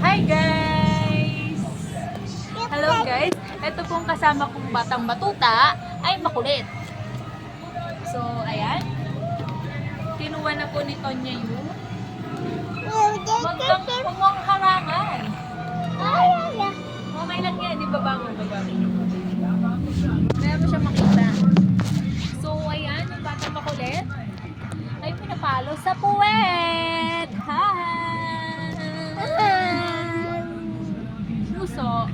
Hi guys! Hello guys! Ito pong kasama kong batang batuta ay makulit. So, ayan. Kinuha na po ni Tonya yung magkang harangan. Okay lang yan. Di ba bangon? Meron siya makita. So, ayan. Yung batang makulit ay pinapalo sa puwet. Hi! Puso.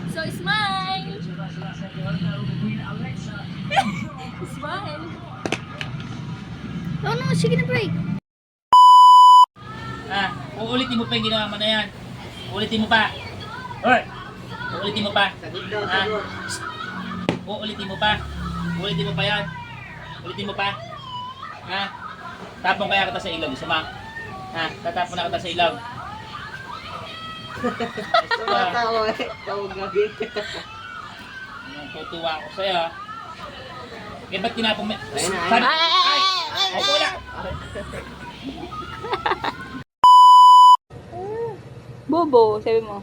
So, smile! Smile! Oh no, sige na break. Uulitin mo pa yung ginawa mo na yan. Uulitin mo pa. Hoy! Uulitin mo pa. Uulitin mo pa. Uulitin mo pa yan. Ulitin mo pa. Tapong kaya kita sa ilog. Gusto mo? Tatapon na kita sa ilog. Tumatawa eh. Gabi. Tutuwa ako sa'yo. Eh, ba't tinapong mo? Ayun na. Ay, wala. Bobo, sabi mo.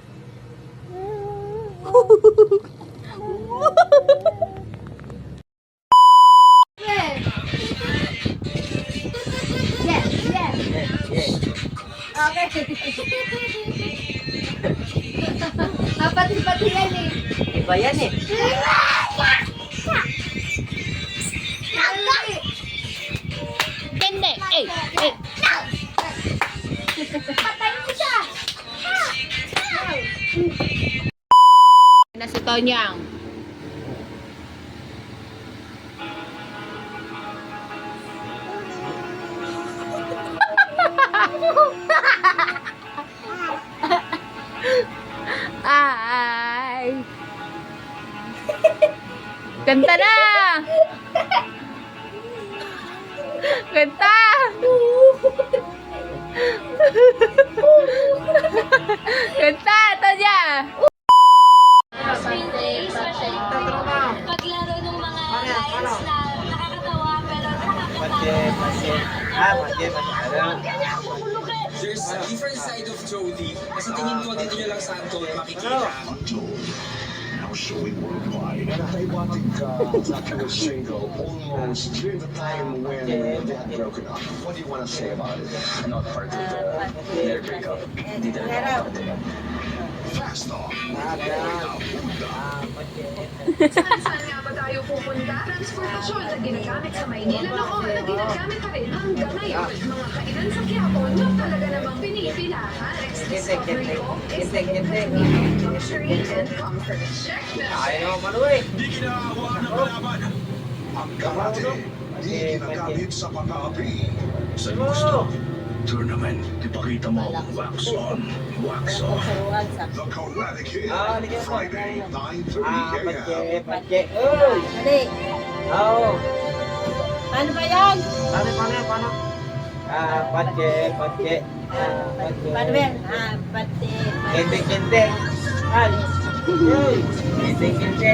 Okay. Pati yan eh. Iba yan eh. Hindi. Patay mo siya. Na si Tonyang. Ay. Kanta na. Kanta. Kanta, Tonya. Paglaro ng mga lines na nakakatawa pero nakakatawa. There's a different side of Jody. Kasi tingin ko dito nyo lang sa Anton makikita. Now showing worldwide. Naiwatig ka Dracula single almost during the time when they had broken up. What do you want to say about it? Not part of their breakup. Hindi talaga part of it. Fast talk. Saan nga ba tayo pupunta? Transportasyon na ginagamit sa Maynila noon na ginagamit pa rin hanggang ngayon. Mga kainan sa Quiapo na talaga namang pinipilahan. Discovery ko is luxury and comfort. Check this. Di ginaawa ng kalaban. Ang karate, di ginagamit sa pag-aapi. Sa gusto, tournament, ipakita mo wax on, wax off. The Karate Kid, Friday, 9:30 a.m. Dali. Oo. Ano ba yan? Paano? Patse. Paano ba yan? Pati. Kente. Ali. Kente.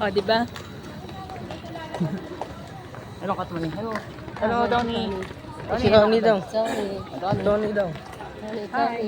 Oh, di ba? Ano ka tumanin? Hello, Donnie. Si Ronnie daw. Sorry. Ronnie daw. Hi.